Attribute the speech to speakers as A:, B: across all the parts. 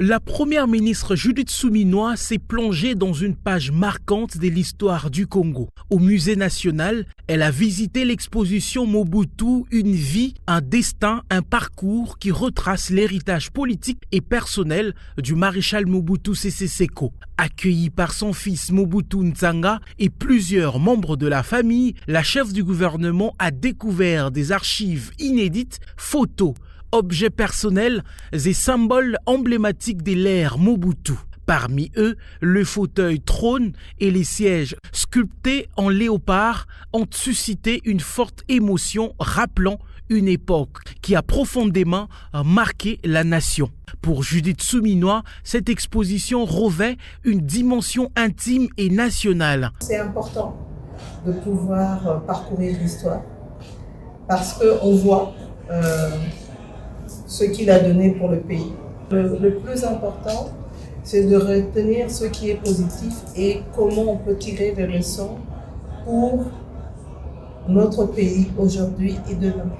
A: La première ministre Judith Suminwa s'est plongée dans une page marquante de l'histoire du Congo. Au musée national, elle a visité l'exposition Mobutu, une vie, un destin, un parcours qui retrace l'héritage politique et personnel du maréchal Mobutu Sese Seko. Accueillie par son fils Mobutu Nzanga et plusieurs membres de la famille, la chef du gouvernement a découvert des archives inédites, photos, objets personnels et symboles emblématiques de l'ère Mobutu. Parmi eux, le fauteuil trône et les sièges sculptés en léopard ont suscité une forte émotion rappelant une époque qui a profondément marqué la nation. Pour Judith Suminwa, cette exposition revêt une dimension intime et nationale.
B: C'est important de pouvoir parcourir l'histoire parce qu'on voit ce qu'il a donné pour le pays. Le plus important, c'est de retenir ce qui est positif et comment on peut tirer des leçons pour notre pays aujourd'hui et demain.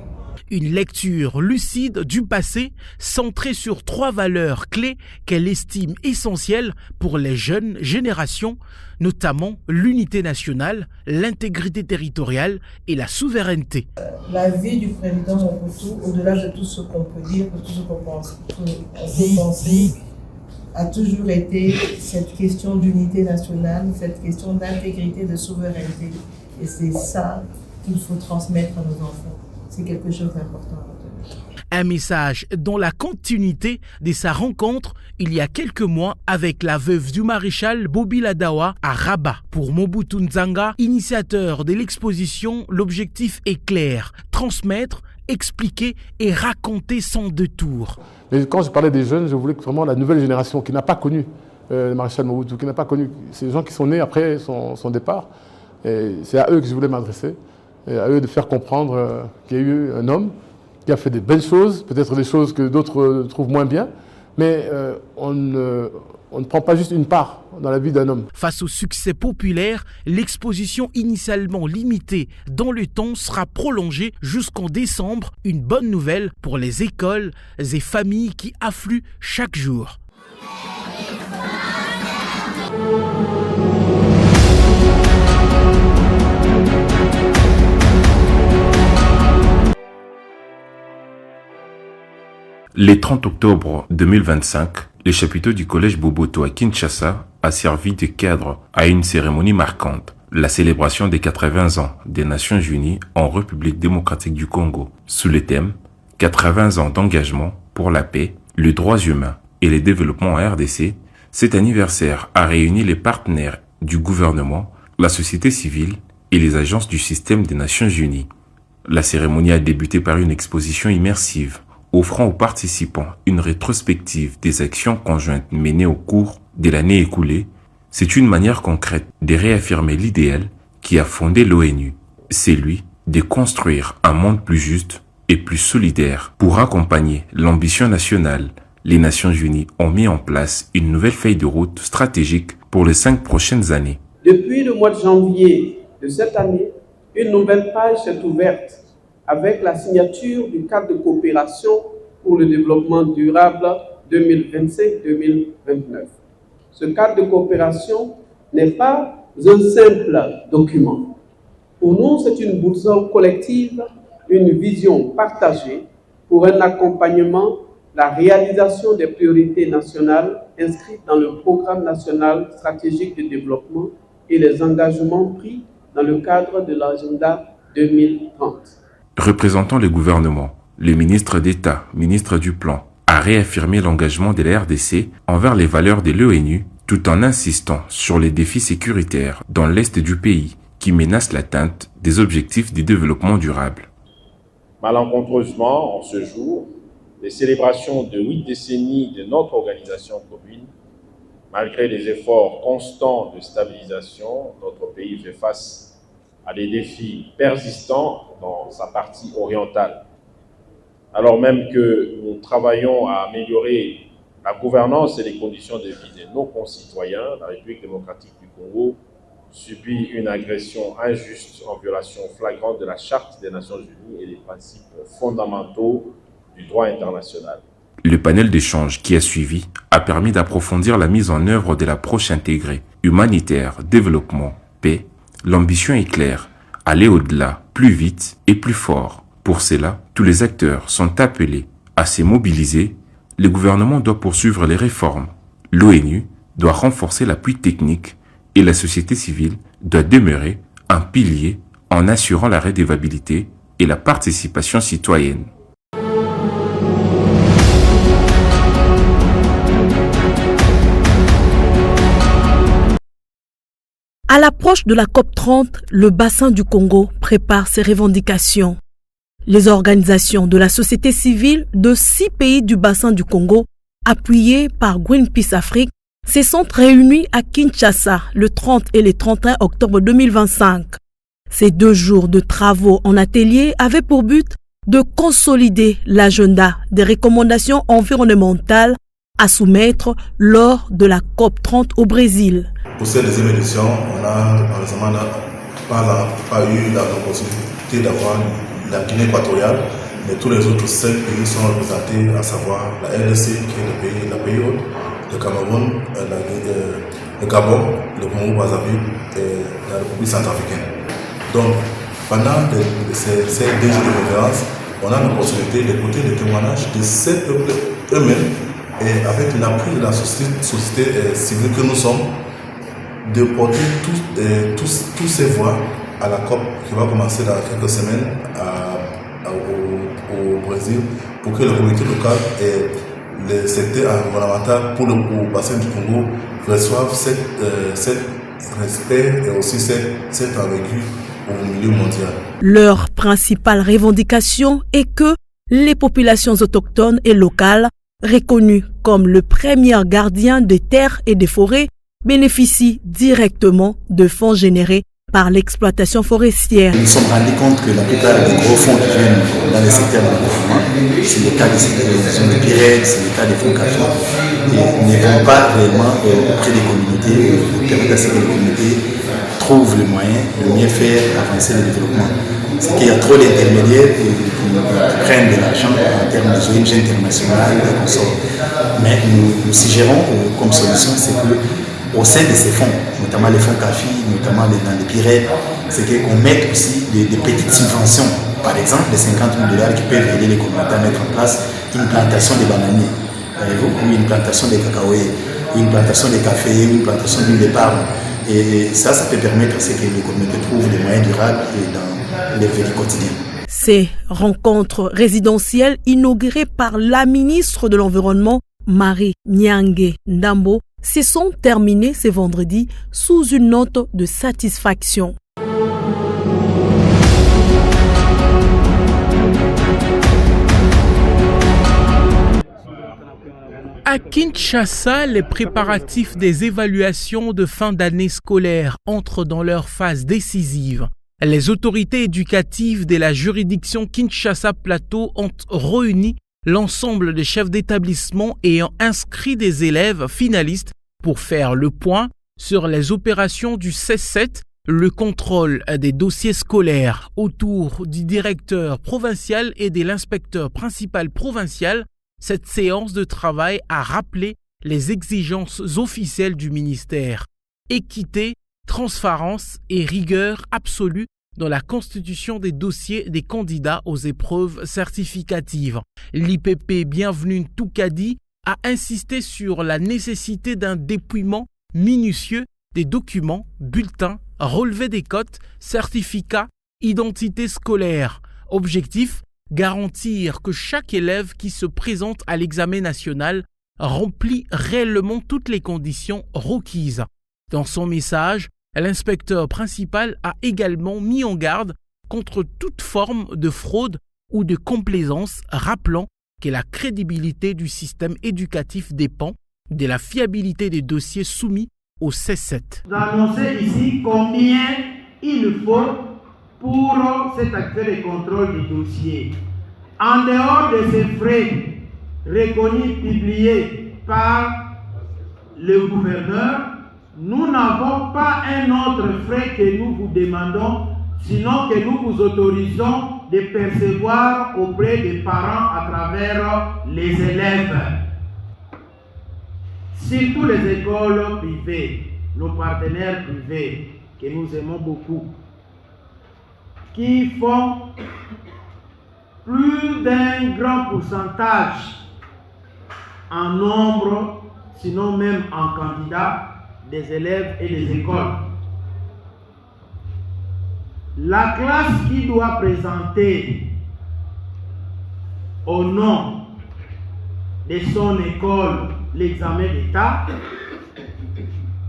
A: Une lecture lucide du passé, centrée sur 3 valeurs clés qu'elle estime essentielles pour les jeunes générations, notamment l'unité nationale, l'intégrité territoriale et la souveraineté.
B: La vie du président Mobutu, au-delà de tout ce qu'on peut dire, de tout ce qu'on peut penser, a toujours été cette question d'unité nationale, cette question d'intégrité, de souveraineté. Et c'est ça qu'il faut transmettre à nos enfants. C'est quelque chose d'important à retenir.
A: Un message dans la continuité de sa rencontre il y a quelques mois avec la veuve du maréchal Bobi Ladawa à Rabat. Pour Mobutu Nzanga, initiateur de l'exposition, l'objectif est clair, transmettre, expliquer et raconter sans détour.
C: Mais quand je parlais des jeunes, je voulais que vraiment la nouvelle génération qui n'a pas connu le maréchal Mobutu, qui n'a pas connu ces gens qui sont nés après son départ, et c'est à eux que je voulais m'adresser. Et à eux de faire comprendre qu'il y a eu un homme qui a fait des belles choses, peut-être des choses que d'autres trouvent moins bien, mais on ne prend pas juste une part dans la vie d'un homme.
A: Face au succès populaire, l'exposition initialement limitée dans le temps sera prolongée jusqu'en décembre. Une bonne nouvelle pour les écoles et familles qui affluent chaque jour.
D: Le 30 octobre 2025, le chapiteau du collège Boboto à Kinshasa a servi de cadre à une cérémonie marquante, la célébration des 80 ans des Nations Unies en République démocratique du Congo, sous le thème 80 ans d'engagement pour la paix, les droits humains et le développement en RDC. Cet anniversaire a réuni les partenaires du gouvernement, la société civile et les agences du système des Nations Unies. La cérémonie a débuté par une exposition immersive offrant aux participants une rétrospective des actions conjointes menées au cours de l'année écoulée. C'est une manière concrète de réaffirmer l'idéal qui a fondé l'ONU, celui de construire un monde plus juste et plus solidaire. Pour accompagner l'ambition nationale, les Nations Unies ont mis en place une nouvelle feuille de route stratégique pour les 5 prochaines années.
E: Depuis le mois de janvier de cette année, une nouvelle page s'est ouverte avec la signature du cadre de coopération pour le développement durable 2025-2029. Ce cadre de coopération n'est pas un simple document. Pour nous, c'est une boussole collective, une vision partagée pour un accompagnement, la réalisation des priorités nationales inscrites dans le programme national stratégique de développement et les engagements pris dans le cadre de l'agenda 2030.
D: Représentant le gouvernement, le ministre d'État, ministre du Plan, a réaffirmé l'engagement de la RDC envers les valeurs de l'ONU tout en insistant sur les défis sécuritaires dans l'est du pays qui menacent l'atteinte des objectifs de développement durable.
F: Malencontreusement, en ce jour, les célébrations de 8 décennies de notre organisation commune, malgré les efforts constants de stabilisation, notre pays fait face à des défis persistants dans sa partie orientale. Alors même que nous travaillons à améliorer la gouvernance et les conditions de vie de nos concitoyens, la République démocratique du Congo subit une agression injuste en violation flagrante de la Charte des Nations Unies et des principes fondamentaux du droit international.
D: Le panel d'échange qui a suivi a permis d'approfondir la mise en œuvre de l'approche intégrée, humanitaire, développement, paix. L'ambition est claire, aller au-delà, plus vite et plus fort. Pour cela, tous les acteurs sont appelés à se mobiliser. Le gouvernement doit poursuivre les réformes. L'ONU doit renforcer l'appui technique et la société civile doit demeurer un pilier en assurant la redevabilité et la participation citoyenne.
G: À l'approche de la COP30, le bassin du Congo prépare ses revendications. Les organisations de la société civile de 6 pays du bassin du Congo, appuyées par Greenpeace Afrique, se sont réunies à Kinshasa le 30 et le 31 octobre 2025. Ces 2 jours de travaux en atelier avaient pour but de consolider l'agenda des recommandations environnementales à soumettre lors de la COP30 au Brésil.
H: Pour cette deuxième édition, on n'a malheureusement pas eu la possibilité d'avoir la Guinée équatoriale, mais tous les autres 5 pays sont représentés, à savoir la RDC, qui est la pays hôte, le Cameroun, le Gabon, le Congo-Brazzaville et la République centrafricaine. Donc, pendant ces 2 jours de conférence, on a l'opportunité d'écouter les témoignages de ces peuples eux-mêmes et avec l'appui de la société civile que nous sommes, de porter tous ces voix à la COP qui va commencer dans quelques semaines au Brésil pour que le comité local et les secteurs environnementaux pour le bassin du Congo reçoivent cet respect et aussi cette envergure au milieu mondial.
G: Leur principale revendication est que les populations autochtones et locales, reconnues comme le premier gardien des terres et des forêts, bénéficient directement de fonds générés par l'exploitation forestière.
I: Nous nous sommes rendus compte que la plupart des gros fonds qui viennent dans le secteur de développement, c'est le cas des Pyrénées, c'est le cas des fonds café, et ne vont pas réellement auprès des communautés, permettre à ce que les communautés trouvent le moyen de mieux faire avancer le développement. C'est qu'il y a trop d'intermédiaires qui prennent de l'argent en termes de ONG internationales et consorts. Mais nous suggérons comme solution, c'est que au sein de ces fonds, notamment les fonds CAFI, notamment dans les Pyrénées, c'est qu'on mette aussi des petites subventions. Par exemple, les $50 000 qui peuvent aider les communautés à mettre en place une plantation de bananiers, ou une plantation de cacaoyers, une plantation de café, une plantation d'huile de palme. Et ça peut permettre à ce que les communautés trouvent des moyens durables dans leur vie quotidienne.
G: Ces rencontres résidentielles inaugurées par la ministre de l'Environnement, Marie Nyange Ndambo, se sont terminées ce vendredi sous une note de satisfaction.
A: À Kinshasa, les préparatifs des évaluations de fin d'année scolaire entrent dans leur phase décisive. Les autorités éducatives de la juridiction Kinshasa Plateau ont réuni l'ensemble des chefs d'établissement ayant inscrit des élèves finalistes pour faire le point sur les opérations du C7, le contrôle des dossiers scolaires autour du directeur provincial et de l'inspecteur principal provincial. Cette séance de travail a rappelé les exigences officielles du ministère. Équité, transparence et rigueur absolue dans la constitution des dossiers des candidats aux épreuves certificatives. L'IPP Bienvenue Toukadi a insisté sur la nécessité d'un dépouillement minutieux des documents, bulletins, relevés des cotes, certificats, identité scolaire. Objectif, garantir que chaque élève qui se présente à l'examen national remplit réellement toutes les conditions requises. Dans son message, l'inspecteur principal a également mis en garde contre toute forme de fraude ou de complaisance, rappelant que la crédibilité du système éducatif dépend de la fiabilité des dossiers soumis au C7.
J: Vous annoncez ici combien il faut pour cet acte de contrôle du dossier. En dehors de ces frais reconnus, publiés par le gouverneur, nous n'avons pas un autre frais que nous vous demandons, sinon que nous vous autorisons de percevoir auprès des parents à travers les élèves. Surtout les écoles privées, nos partenaires privés, que nous aimons beaucoup, qui font plus d'un grand pourcentage en nombre, sinon même en candidats, des élèves et des écoles. La classe qui doit présenter au nom de son école l'examen d'État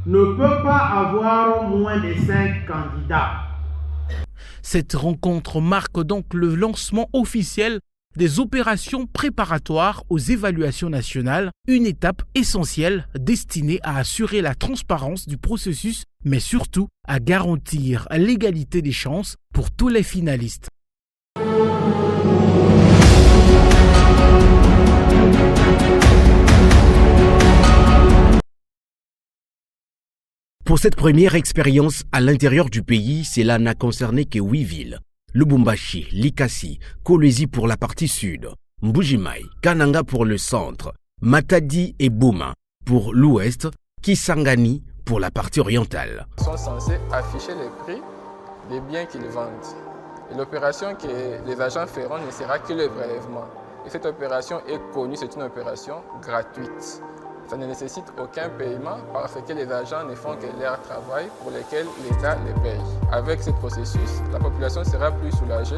J: ne peut pas avoir moins de 5 candidats.
A: Cette rencontre marque donc le lancement officiel des opérations préparatoires aux évaluations nationales, une étape essentielle destinée à assurer la transparence du processus, mais surtout à garantir l'égalité des chances pour tous les finalistes.
K: Pour cette première expérience à l'intérieur du pays, cela n'a concerné que 8 villes. Lubumbashi, Likasi, Kolwezi pour la partie sud, Mbujimai, Kananga pour le centre, Matadi et Bouma pour l'ouest, Kisangani pour la partie orientale.
L: Ils sont censés afficher les prix des biens qu'ils vendent. Et l'opération que les agents feront ne sera que le prélèvement. Et cette opération est connue, c'est une opération gratuite. Ça ne nécessite aucun paiement parce que les agents ne font que leur travail pour lequel l'État les paye. Avec ce processus, la population sera plus soulagée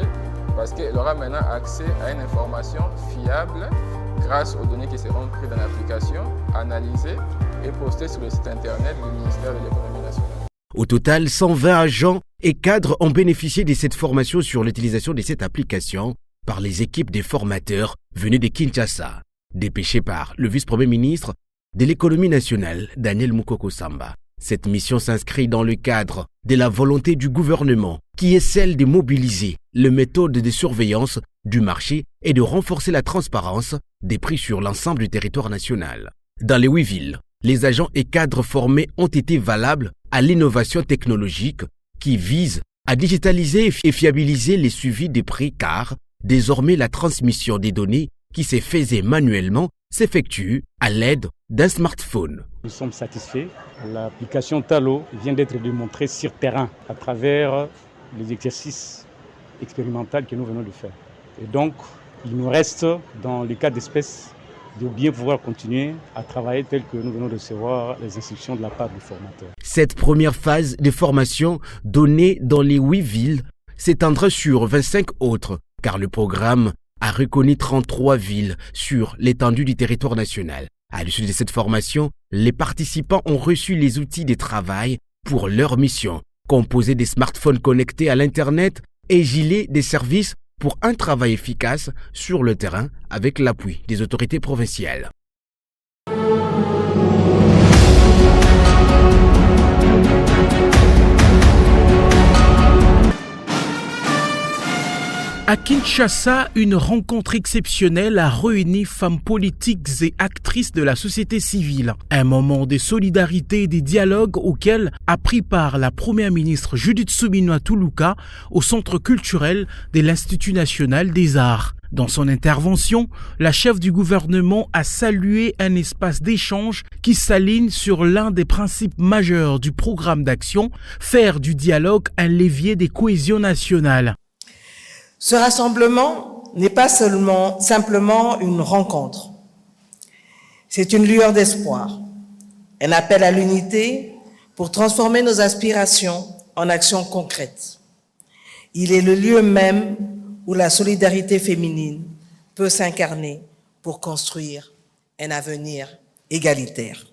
L: parce qu'elle aura maintenant accès à une information fiable grâce aux données qui seront prises dans l'application, analysées et postées sur le site internet du ministère de l'Économie nationale.
K: Au total, 120 agents et cadres ont bénéficié de cette formation sur l'utilisation de cette application par les équipes des formateurs venus de Kinshasa, dépêchés par le vice-premier ministre de l'économie nationale, Daniel Mukoko Samba. Cette mission s'inscrit dans le cadre de la volonté du gouvernement, qui est celle de mobiliser les méthodes de surveillance du marché et de renforcer la transparence des prix sur l'ensemble du territoire national. Dans les 8 villes, les agents et cadres formés ont été valables à l'innovation technologique qui vise à digitaliser et fiabiliser les suivis des prix car désormais la transmission des données qui se faisait manuellement s'effectue à l'aide d'un smartphone.
M: Nous sommes satisfaits. L'application Talo vient d'être démontrée sur terrain à travers les exercices expérimentaux que nous venons de faire. Et donc, il nous reste, dans le cas d'espèce, de bien pouvoir continuer à travailler tel que nous venons de recevoir les instructions de la part du formateur.
K: Cette première phase de formation donnée dans les 8 villes s'étendra sur 25 autres, car le programme a reconnu 33 villes sur l'étendue du territoire national. À l'issue de cette formation, les participants ont reçu les outils de travail pour leur mission, composés des smartphones connectés à l'Internet et gilets des services pour un travail efficace sur le terrain avec l'appui des autorités provinciales.
A: À Kinshasa, une rencontre exceptionnelle a réuni femmes politiques et actrices de la société civile. Un moment de solidarité et de dialogue auquel a pris part la première ministre Judith Suminwa Tuluka au centre culturel de l'Institut national des arts. Dans son intervention, la chef du gouvernement a salué un espace d'échange qui s'aligne sur l'un des principes majeurs du programme d'action, faire du dialogue un levier de cohésion nationale.
B: Ce rassemblement n'est pas simplement une rencontre. C'est une lueur d'espoir, un appel à l'unité pour transformer nos aspirations en actions concrètes. Il est le lieu même où la solidarité féminine peut s'incarner pour construire un avenir égalitaire.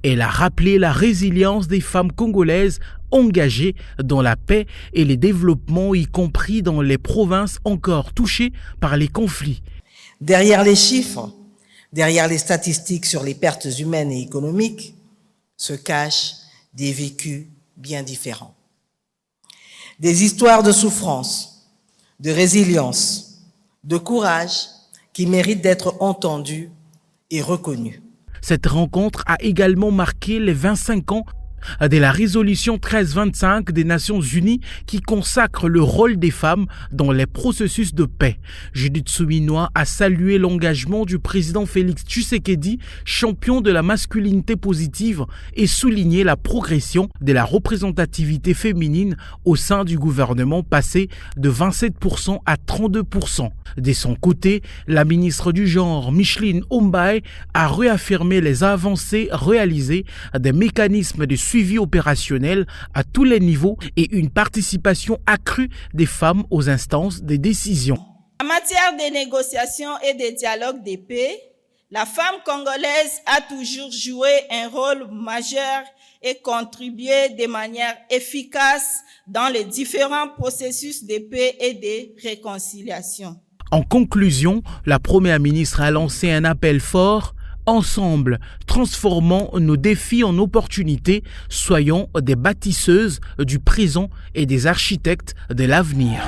A: Elle a rappelé la résilience des femmes congolaises engagées dans la paix et le développement, y compris dans les provinces encore touchées par les conflits.
B: Derrière les chiffres, derrière les statistiques sur les pertes humaines et économiques, se cachent des vécus bien différents. Des histoires de souffrance, de résilience, de courage qui méritent d'être entendues et reconnues.
A: Cette rencontre a également marqué les 25 ans de la résolution 1325 des Nations Unies qui consacre le rôle des femmes dans les processus de paix. Judith Souminois a salué l'engagement du président Félix Tshisekedi, champion de la masculinité positive, et souligné la progression de la représentativité féminine au sein du gouvernement, passé de 27% à 32%. De son côté, la ministre du Genre, Micheline Ombaye, a réaffirmé les avancées réalisées, des mécanismes de suivi opérationnel à tous les niveaux et une participation accrue des femmes aux instances de décision.
N: En matière de négociation et de dialogue de paix, la femme congolaise a toujours joué un rôle majeur et contribué de manière efficace dans les différents processus de paix et de réconciliation.
A: En conclusion, la Première ministre a lancé un appel fort. Ensemble, transformons nos défis en opportunités, soyons des bâtisseuses du présent et des architectes de l'avenir.